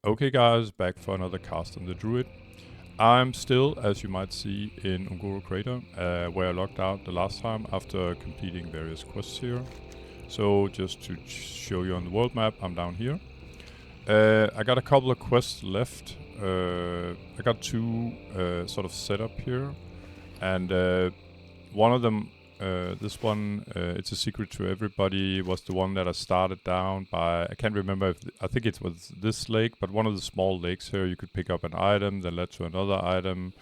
Okay guys, back for another cast on the druid. I'm still, as you might see, in Un Goro Crater, where I logged out the last time after completing various quests here. So just to show you on the world map, I'm down here. I got a couple of quests left. I got two sort of set up here, and one of them, this one, it's a secret to everybody, was the one that I started down by, I can't remember if, I think it was this lake, but one of the small lakes here, you could pick up an item that led to another item,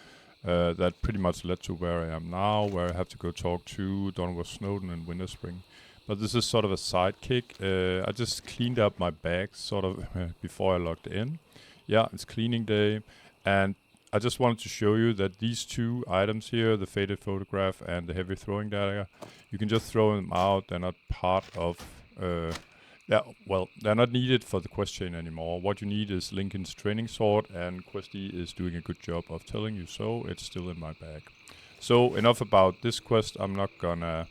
that pretty much led to where I am now, where I have to go talk to Donovan Snowden and Winterspring. But this is sort of a sidekick. I just cleaned up my bags sort of before I logged in. Yeah, it's cleaning day, and I just wanted to show you that these two items here, the faded photograph and the heavy throwing dagger, you can just throw them out. They're not part of, they're not needed for the quest chain anymore. What you need is Lincoln's training sword, and Questy is doing a good job of telling you so. It's still in my bag. So enough about this quest. I'm not gonna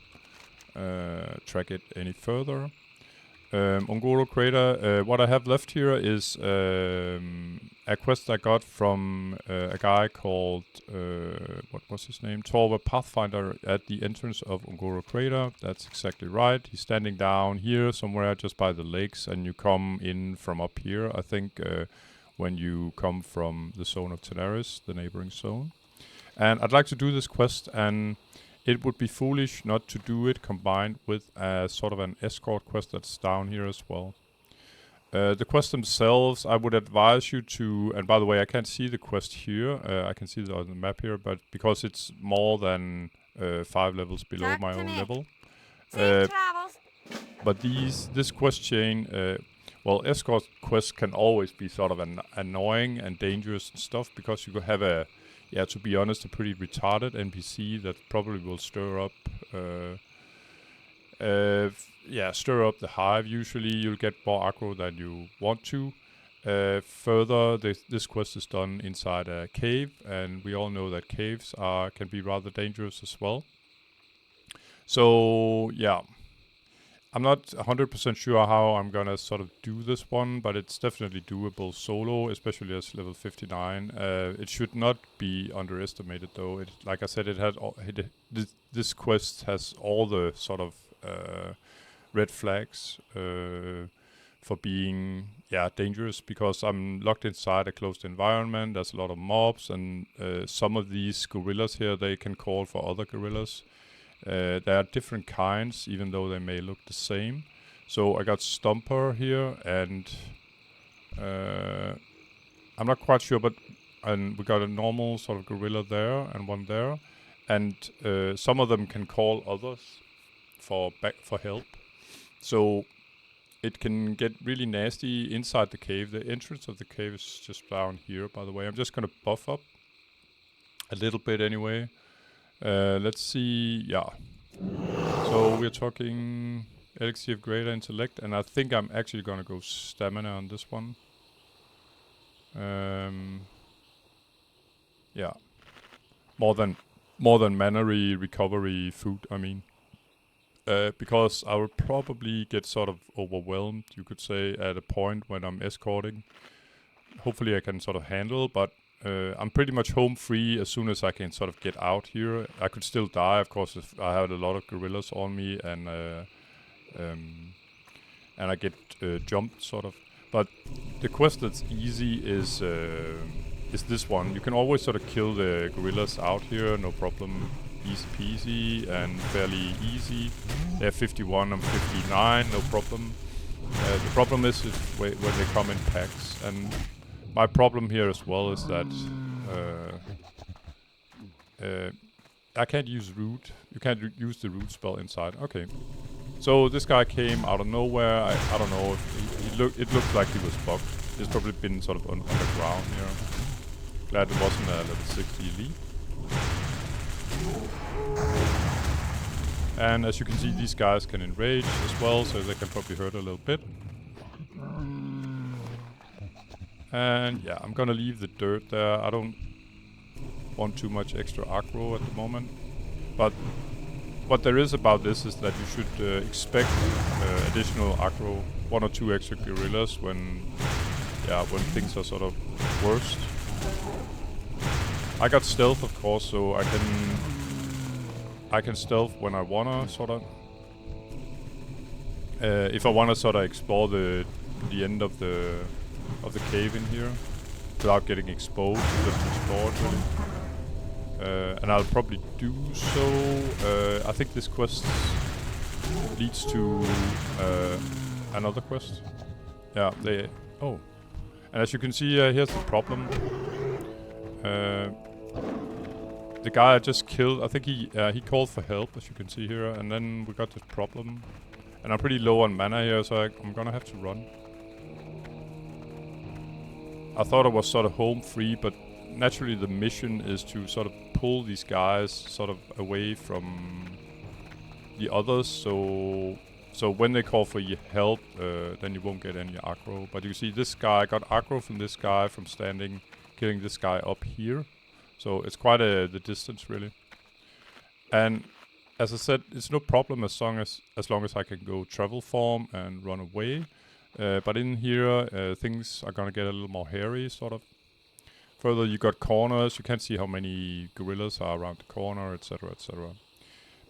track it any further. Un Goro Crater, what I have left here is a quest I got from a guy called, what was his name? Torva Pathfinder at the entrance of Un Goro Crater. That's exactly right. He's standing down here somewhere just by the lakes, and you come in from up here, I think, when you come from the zone of Tenaris, the neighboring zone. And I'd like to do this quest, and it would be foolish not to do it combined with a sort of an escort quest that's down here as well. The quests themselves, I would advise you to, and by the way, I can't see the quest here, I can see it on the map here, but because it's more than 5 levels below my own level. But this quest chain, escort quests can always be sort of annoying and dangerous and stuff, because you could have a, to be honest, a pretty retarded NPC that probably will stir up the hive. Usually you'll get more aggro than you want to. Further, this quest is done inside a cave, and we all know that caves can be rather dangerous as well. So yeah, I'm not 100% sure how I'm gonna sort of do this one, but it's definitely doable solo, especially as level 59. It should not be underestimated, though. Like I said, this quest has all the sort of red flags for being dangerous, because I'm locked inside a closed environment. There's a lot of mobs, and some of these gorillas here, they can call for other gorillas. There are different kinds, even though they may look the same. So I got Stumper here, and I'm not quite sure, and we got a normal sort of gorilla there and one there, and some of them can call others for help. So it can get really nasty inside the cave. The entrance of the cave is just down here, by the way. I'm just gonna buff up a little bit anyway. Let's see, So we're talking Elixir of Greater Intellect, and I think I'm actually gonna go Stamina on this one. More than mana recovery food, I mean. Because I will probably get sort of overwhelmed, you could say, at a point when I'm escorting. Hopefully I can sort of handle, but I'm pretty much home free as soon as I can sort of get out here. I could still die, of course, if I had a lot of gorillas on me, and I get jumped, sort of. But the quest that's easy is this one. You can always sort of kill the gorillas out here, no problem. Easy peasy and fairly easy. They're 51, I'm 59, no problem. The problem is when they come in packs, and my problem here as well is that I can't use root. You can't use the root spell inside. Okay. So this guy came out of nowhere. I don't know if it looked like he was bugged. He's probably been sort of underground here. Glad it wasn't a level 60 elite. And as you can see, these guys can enrage as well, so they can probably hurt a little bit. And yeah, I'm gonna leave the dirt there. I don't want too much extra aggro at the moment. But what there is about this is that you should expect additional aggro, 1 or 2 extra gorillas when yeah, when things are sort of worst. I got stealth, of course, so I can stealth when I wanna, sort of. If I wanna sort of explore the end of the cave in here without getting exposed, just explore it really. And I'll probably do so. I think this quest leads to another quest. Yeah, oh. And as you can see, here's the problem. The guy I just killed, I think he called for help, as you can see here, and then we got this problem. And I'm pretty low on mana here, so I'm gonna have to run. I thought I was sort of home free, but naturally the mission is to sort of pull these guys sort of away from the others, so when they call for your help, then you won't get any aggro. But you see this guy, I got aggro from this guy from killing this guy up here. So it's quite the distance really. And as I said, it's no problem as long as I can go travel form and run away. But in here, things are gonna get a little more hairy, sort of. Further, you got corners. You can't see how many gorillas are around the corner, etc., etc.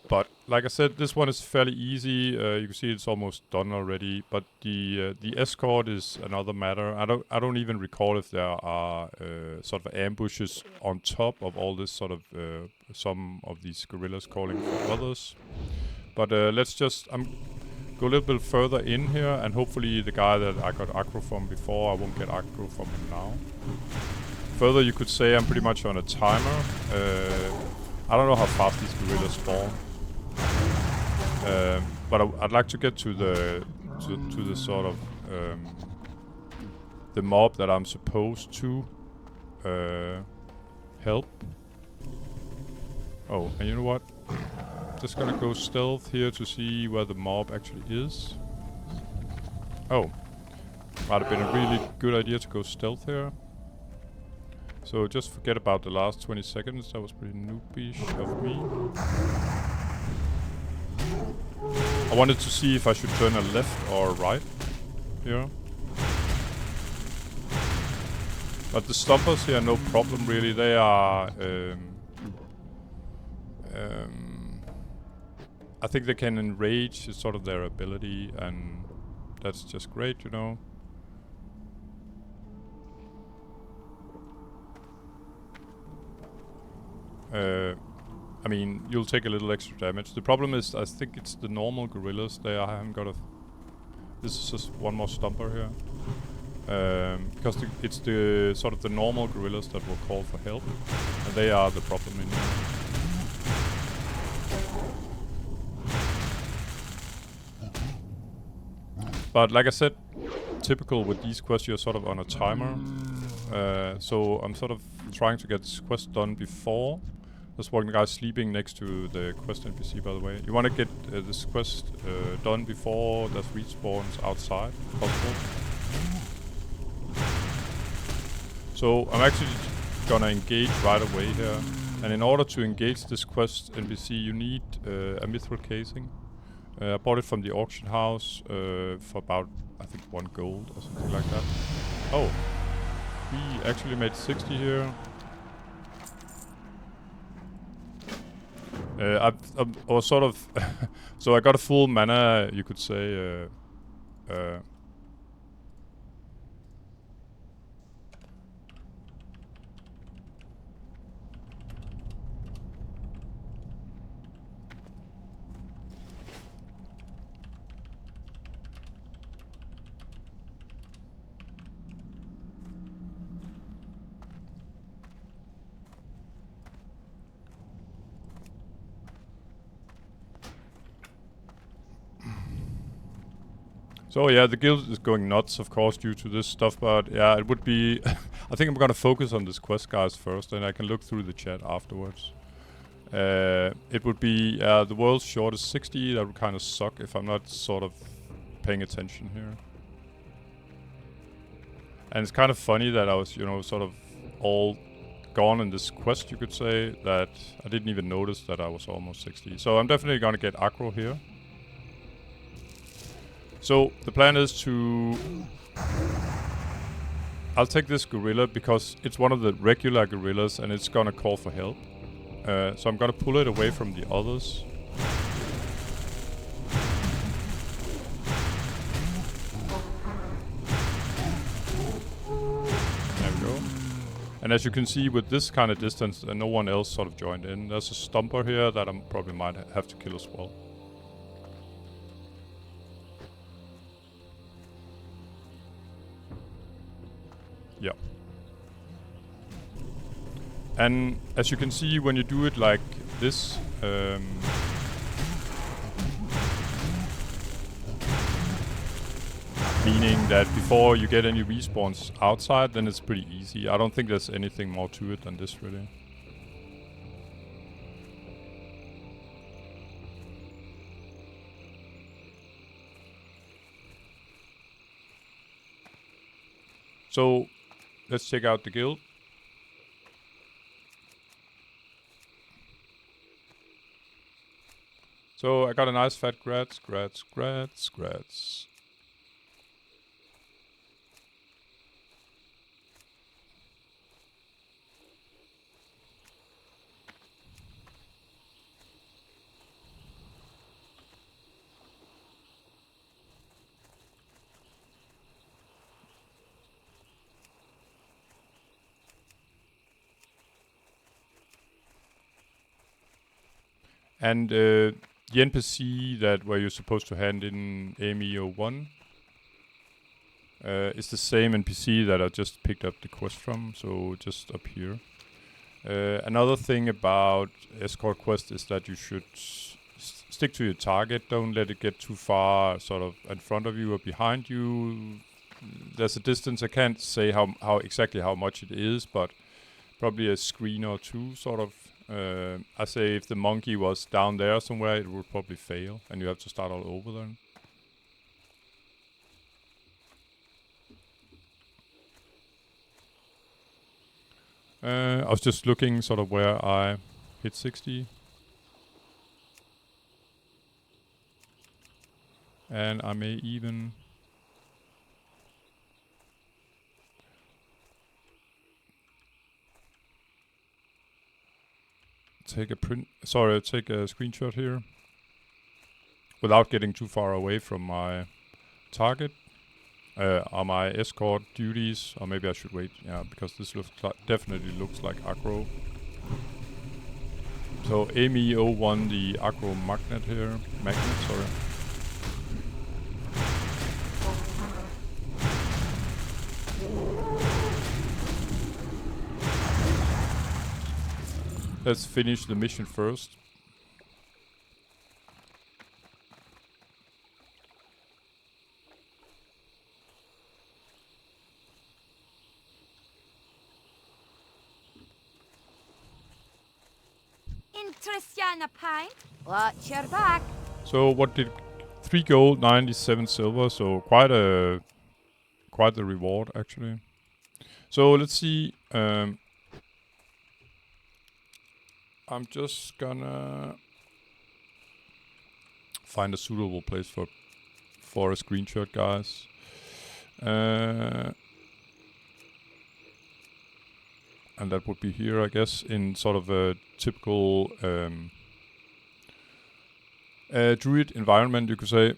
But like I said, this one is fairly easy. You can see it's almost done already. But the escort is another matter. I don't even recall if there are sort of ambushes on top of all this sort of some of these gorillas calling for others. But let's just go a little bit further in here, and hopefully the guy that I got aggro from before, I won't get aggro from him now. Further, you could say I'm pretty much on a timer. I don't know how fast these gorillas spawn. But I'd like to get to the sort of the mob that I'm supposed to help. Oh, and you know what? Just gonna go stealth here to see where the mob actually is. Oh, might have been a really good idea to go stealth here. So just forget about the last 20 seconds. That was pretty noobish of me. I wanted to see if I should turn a left or right here. But the stompers here, no problem really. They are... I think they can enrage, is sort of their ability, and that's just great, you know. I mean, you'll take a little extra damage. The problem is, I think it's the normal gorillas. I haven't got a... This is just one more stomper here. Because it's the sort of the normal gorillas that will call for help. And they are the problem in here. But like I said, typical with these quests, you're sort of on a timer. So I'm sort of trying to get this quest done before. There's one guy sleeping next to the quest NPC, by the way. You want to get this quest done before there's respawns outside, if possible. So I'm actually gonna engage right away here. And in order to engage this quest NPC, you need a mithril casing. I bought it from the auction house for about, I think, 1 gold or something like that. Oh, we actually made 60 here. I was sort of... so I got a full mana, you could say. So yeah, the guild is going nuts, of course, due to this stuff, but yeah, it would be... I think I'm gonna focus on this quest, guys, first, and I can look through the chat afterwards. It would be the world's shortest 60. That would kind of suck if I'm not sort of paying attention here. And it's kind of funny that I was, you know, sort of all gone in this quest, you could say, that I didn't even notice that I was almost 60. So I'm definitely gonna get aggro here. So the plan is to I'll take this gorilla because it's one of the regular gorillas and it's gonna call for help. So I'm gonna pull it away from the others. There we go. And as you can see, with this kind of distance, no one else sort of joined in. There's a stumper here that I probably might have to kill as well. Yeah. And as you can see, when you do it like this, meaning that before you get any respawns outside, then it's pretty easy. I don't think there's anything more to it than this, really. So, let's check out the guild. So, I got a nice fat grats. And the NPC that where you're supposed to hand in AME01 is the same NPC that I just picked up the quest from, so just up here. Another thing about escort quest is that you should stick to your target. Don't let it get too far sort of in front of you or behind you. There's a distance. I can't say how exactly how much it is, but probably a screen or two sort of. I say if the monkey was down there somewhere, it would probably fail, and you have to start all over then. I was just looking sort of where I hit 60. And I may even... take a screenshot here without getting too far away from my target on my escort duties, or maybe I should wait, yeah, because this definitely looks like aggro. So AME01, the aggro magnet here, sorry. Let's finish the mission first. Interesting pint. Watch your back. So what did 3 gold, 97 silver, so quite the reward actually. So let's see. I'm just gonna find a suitable place for a screenshot, guys. And that would be here, I guess, in sort of a typical druid environment, you could say.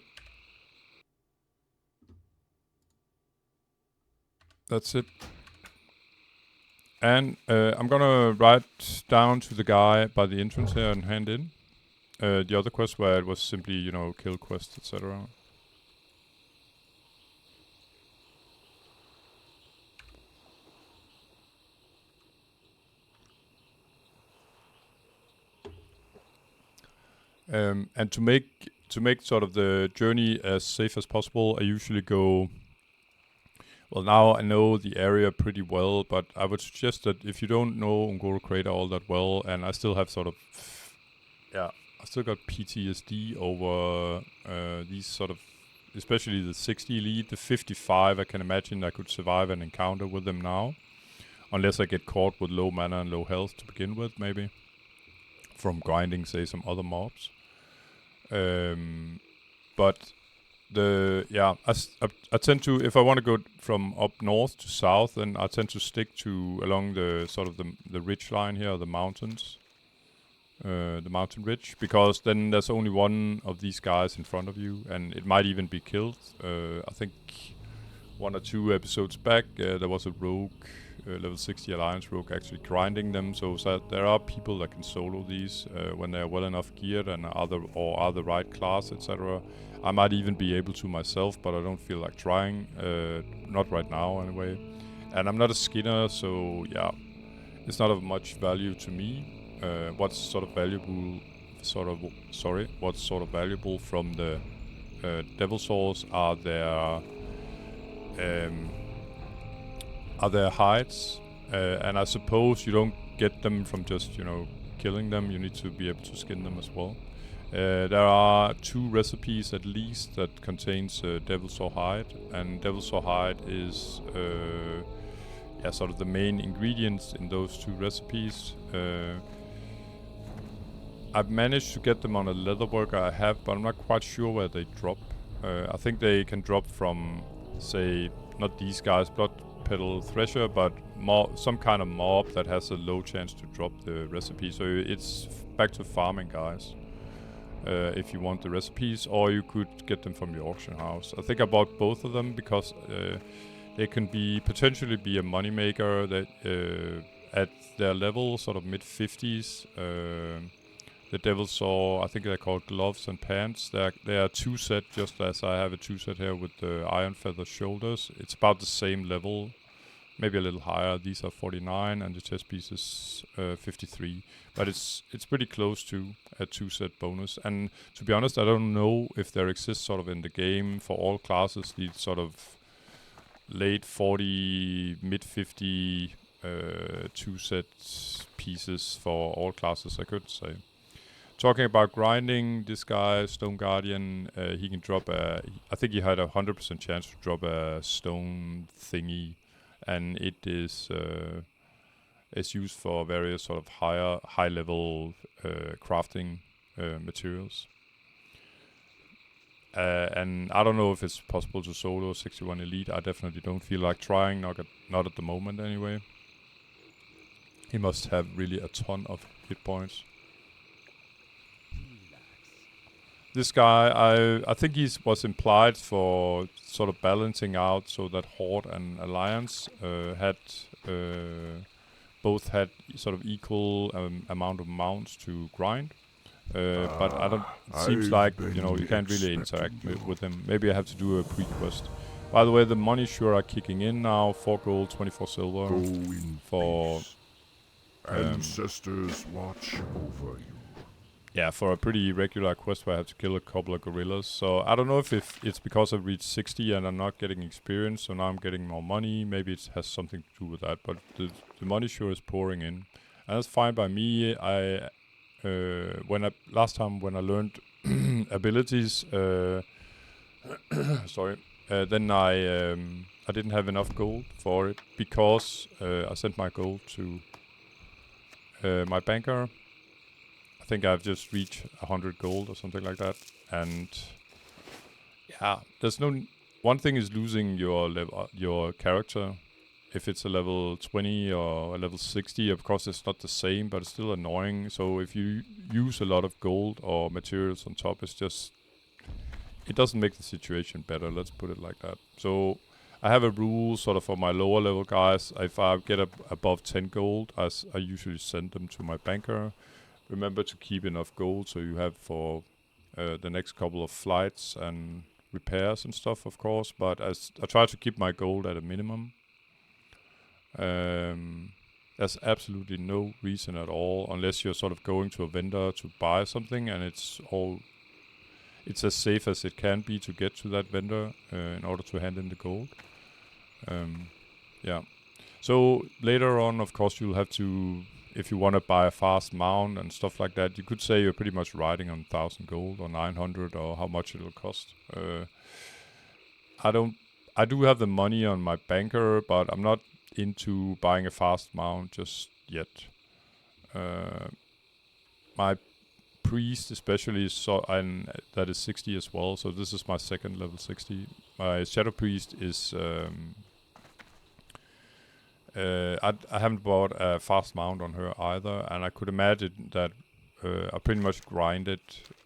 That's it. And I'm gonna write down to the guy by the entrance here and hand in the other quest where it was simply, you know, kill quest, etc. And to make sort of the journey as safe as possible, I usually go. Well, now I know the area pretty well, but I would suggest that if you don't know Un Goro Crater all that well, and I still have sort of, I still got PTSD over these sort of, especially the 60 elite, the 55, I can imagine I could survive an encounter with them now. Unless I get caught with low mana and low health to begin with, maybe. From grinding, say, some other mobs. But I tend to, if I want to go from up north to south, then I tend to stick to along the sort of the ridge line here, the mountains, the mountain ridge, because then there's only one of these guys in front of you, and it might even be killed. I think 1 or 2 episodes back, there was a rogue, level 60 alliance rogue, actually grinding them. So there are people that can solo these when they're well enough geared and are the right class, etc. I might even be able to myself, but I don't feel like trying. Not right now, anyway. And I'm not a skinner, so yeah, it's not of much value to me. What's sort of valuable from the devil souls are their hides, and I suppose you don't get them from just killing them. You need to be able to skin them as well. There are 2 recipes at least that contains devil saw hide, and devil saw hide is sort of the main ingredients in those 2 recipes. I've managed to get them on a leatherworker I have, but I'm not quite sure where they drop. I think they can drop from, say, not these guys, Blood Petal Thresher, but some kind of mob that has a low chance to drop the recipe. So it's back to farming, guys, if you want the recipes, or you could get them from your auction house. I think I bought both of them because they can potentially be a moneymaker that at their level, sort of mid-50s. The Devil Saw, I think they're called gloves and pants. They are 2 set, just as I have a 2 set here with the Iron Feather shoulders. It's about the same level, maybe a little higher. These are 49 and the chest piece is 53. But it's pretty close to a 2 set bonus. And to be honest, I don't know if there exists sort of in the game for all classes these sort of late 40, mid 50 2 set pieces for all classes, I could say. Talking about grinding, this guy, Stone Guardian, he can drop I think he had a 100% chance to drop a stone thingy, and it is used for various sort of high level crafting materials. And I don't know if it's possible to solo 61 Elite. I definitely don't feel like trying, not at the moment anyway. He must have really a ton of hit points. This guy, I think he was implied for sort of balancing out so that Horde and Alliance both had sort of equal amount of mounts to grind. But I don't. It seems like you can't really interact with him. Maybe I have to do a pre-quest. By the way, the money sure are kicking in now. 4 gold, 24 silver for ancestors watch over you. Yeah, for a pretty regular quest where I have to kill a couple of gorillas. So I don't know if it's because I've reached 60 and I'm not getting experience, so now I'm getting more money. Maybe it has something to do with that, but the money sure is pouring in. And that's fine by me. Last time when I learned abilities, then I didn't have enough gold for it because I sent my gold to my banker. I think I've just reached 100 gold or something like that, and yeah, there's no. One thing is losing your character. If it's a level 20 or a level 60, of course it's not the same, but it's still annoying. So if you use a lot of gold or materials on top, it doesn't make the situation better. Let's put it like that. So I have a rule sort of for my lower level guys. If I get above 10 gold, I usually send them to my banker. Remember to keep enough gold so you have for the next couple of flights and repairs and stuff, of course. But I try to keep my gold at a minimum. There's absolutely no reason at all, unless you're sort of going to a vendor to buy something, and it's as safe as it can be to get to that vendor in order to hand in the gold. Yeah. So later on, of course, you'll have to, if you want to buy a fast mount and stuff like that, you could say you're pretty much riding on 1,000 gold or 900 or how much it'll cost. I do have the money on my banker, but I'm not into buying a fast mount just yet. My priest especially, and that is 60 as well. So this is my second level 60. My shadow priest is I haven't bought a fast mount on her either, and I could imagine that I pretty much grinded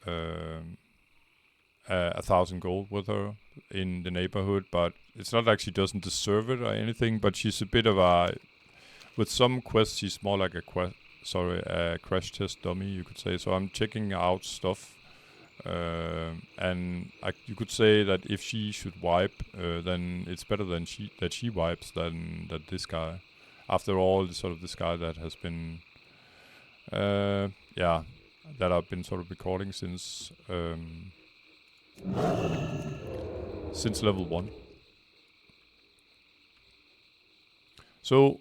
1,000 gold with her in the neighborhood, but it's not like she doesn't deserve it or anything, but she's a bit of a, with some quests she's more like a crash test dummy, you could say. So I'm checking out stuff, and you could say that if she should wipe, then it's better than she wipes than that this guy. After all, sort of this guy that has been, that I've been sort of recording since level 1. So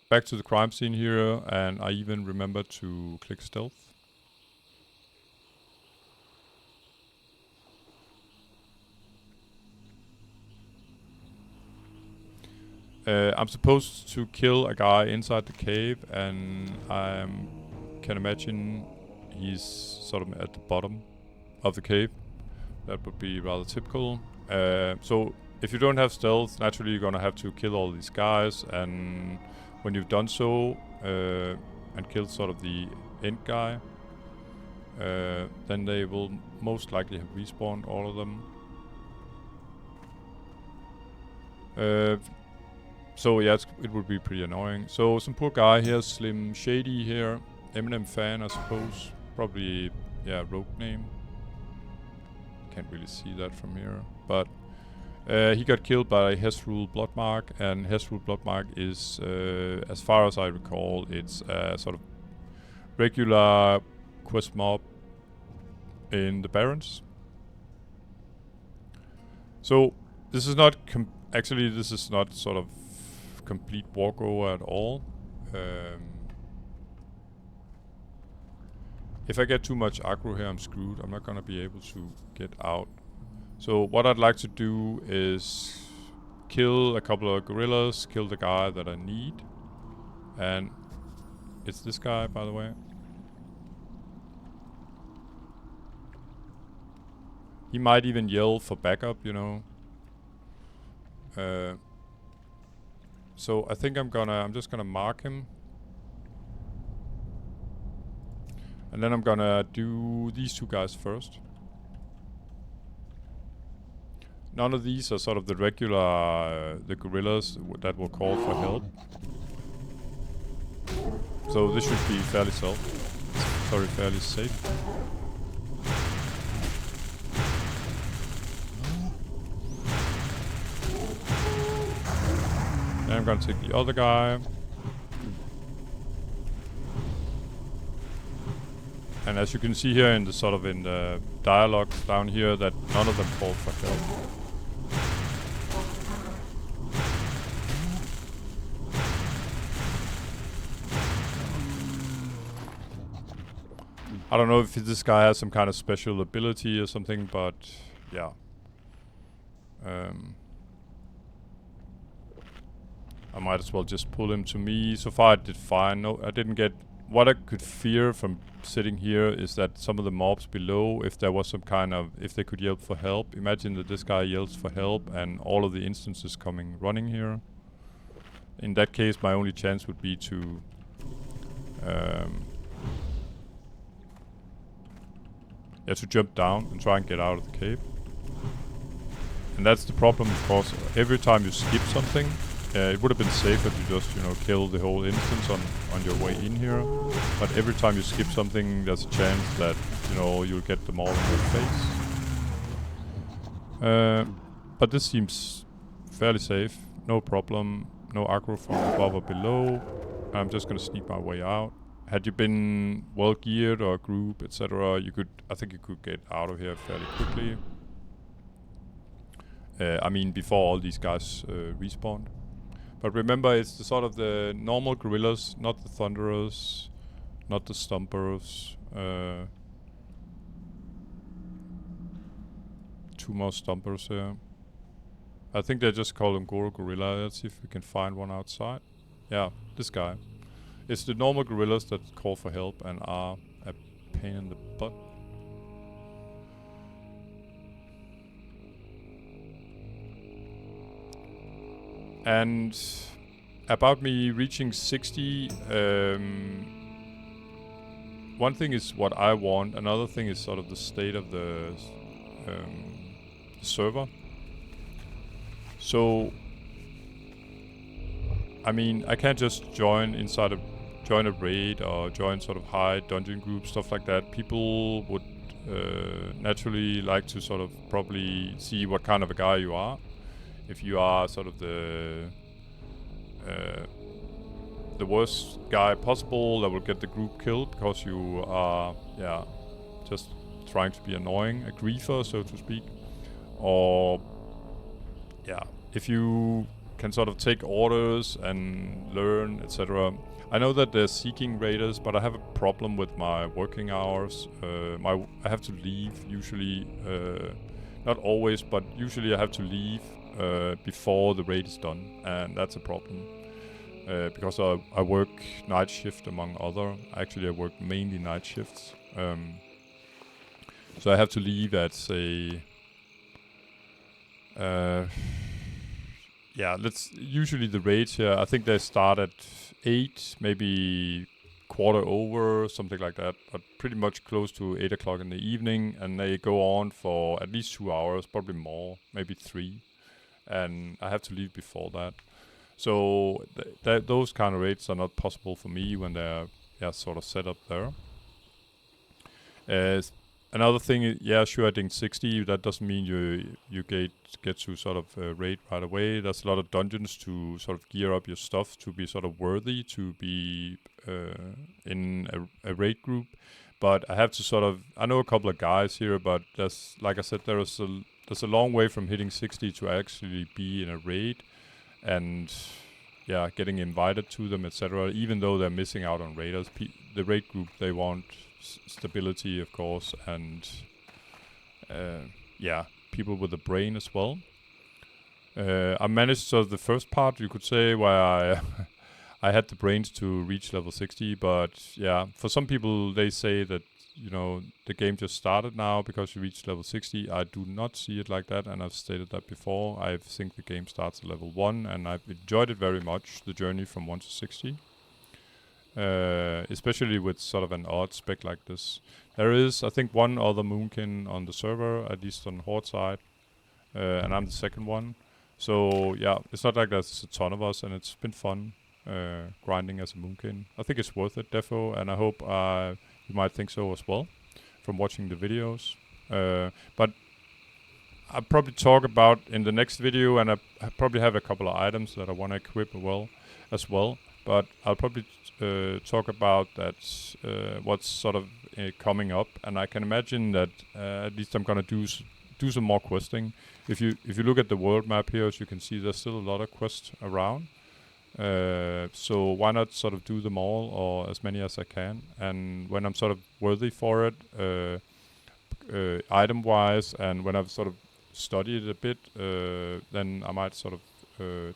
back to the crime scene here, and I even remember to click stealth. I'm supposed to kill a guy inside the cave, and I can imagine he's sort of at the bottom of the cave. That would be rather typical. So if you don't have stealth, naturally you're gonna have to kill all these guys, and when you've done so and killed sort of the end guy, then they will most likely have respawned, all of them. So yeah, it would be pretty annoying. So some poor guy here, Slim Shady here, Eminem fan I suppose, probably, yeah, rogue name. Can't really see that from here, but he got killed by Hesrul Bloodmark, and Hesrul Bloodmark is, as far as I recall, it's a sort of regular quest mob in the Barrens. So this is not actually this is not sort of complete walkover at all. If I get too much aggro here, I'm screwed. I'm not gonna be able to get out. So what I'd like to do is kill a couple of gorillas, kill the guy that I need, and it's this guy, by the way. He might even yell for backup, you know. So I think I'm just gonna mark him. And then I'm gonna do these two guys first. None of these are sort of the regular, the gorillas that will call for help. So this should be fairly safe. Then I'm gonna take the other guy. And as you can see here in the sort of in the dialogues down here, that none of them call for help. I don't know if this guy has some kind of special ability or something, but yeah. I might as well just pull him to me. So far I did fine. No, I didn't get... What I could fear from sitting here is that some of the mobs below, if there was some kind of... If they could yell for help. Imagine that this guy yells for help and all of the instances coming running here. In that case, my only chance would be to... to jump down and try and get out of the cave. And that's the problem, of course. Every time you skip something, it would have been safer to just, you know, kill the whole instance on your way in here. But every time you skip something, there's a chance that, you know, you'll get them all in your face. But this seems fairly safe. No problem. No aggro from above or below. I'm just gonna sneak my way out. Had you been well geared or a group, etc., I think you could get out of here fairly quickly. I mean, before all these guys respawned. But remember, it's the sort of the normal gorillas, not the thunderers, not the stumpers. Two more stumpers here. I think they just call them Goro Gorilla. Let's see if we can find one outside. Yeah, this guy. It's the normal gorillas that call for help and are pain in the butt. And about me reaching 60, one thing is what I want, another thing is sort of the state of the server. So, I mean, I can't just join a raid or join sort of high dungeon groups, stuff like that. People would naturally like to sort of probably see what kind of a guy you are. If you are sort of the worst guy possible that will get the group killed because you are, just trying to be annoying, a griefer, so to speak. Or, if you can sort of take orders and learn, etc. I know that they're seeking raiders, but I have a problem with my working hours. I have to leave usually, not always, but usually I have to leave before the raid is done, and that's a problem. Because I work night shift among other. Actually, I work mainly night shifts. So I have to leave at, say, usually the raids here, I think they start at 8, maybe quarter over, something like that, but pretty much close to 8 o'clock in the evening, and they go on for at least 2 hours, probably more, maybe 3, and I have to leave before that. So those kind of raids are not possible for me when they're sort of set up there. Another thing, sure, I think 60. That doesn't mean you get to sort of raid right away. There's a lot of dungeons to sort of gear up your stuff to be sort of worthy to be in a raid group. But I have to sort of, I know a couple of guys here, but there's, like I said, there's a long way from hitting 60 to actually be in a raid, and getting invited to them, etc. Even though they're missing out on raiders, the raid group, they want stability, of course, and people with a brain as well. I managed sort of the first part, you could say, where I I had the brains to reach level 60, but for some people they say that the game just started now because you reached level 60. I do not see it like that, and I've stated that before. I think the game starts at level 1, and I've enjoyed it very much, the journey from 1 to 60. Especially with sort of an odd spec like this. There is, I think, one other Moonkin on the server, at least on Horde side, and I'm the second one. So it's not like there's a ton of us, and it's been fun grinding as a Moonkin. I think it's worth it, defo, and I hope you might think so as well from watching the videos. But I'll probably talk about in the next video, and I probably have a couple of items that I want to equip as well. But I'll probably talk about that, what's sort of coming up, and I can imagine that at least I'm gonna do some more questing. If you look at the world map here, as you can see, there's still a lot of quests around. So why not sort of do them all, or as many as I can? And when I'm sort of worthy for it, item-wise, and when I've sort of studied it a bit, then I might sort of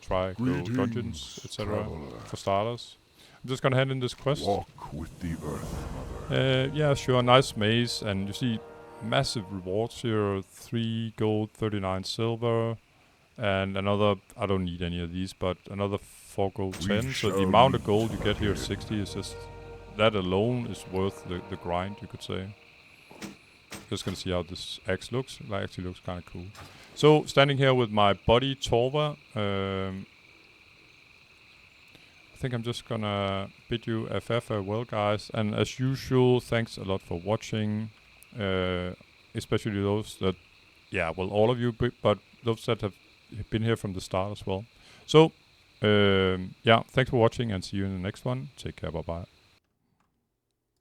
try go dungeons, etc. for starters. I'm just gonna hand in this quest. Walk with the earth, yeah, sure, nice maze, and you see massive rewards here: 3 gold, 39 silver, and another. I don't need any of these, but another 4 gold, 10. So the amount of gold you get here at 60 is just that alone is worth the grind, you could say. Just gonna see how this axe looks. It actually looks kind of cool. So standing here with my buddy Torva, I think I'm just gonna bid you FF farewell, guys. And as usual, thanks a lot for watching, especially those that, all of you, but those that have been here from the start as well. So, thanks for watching, and see you in the next one. Take care, bye bye.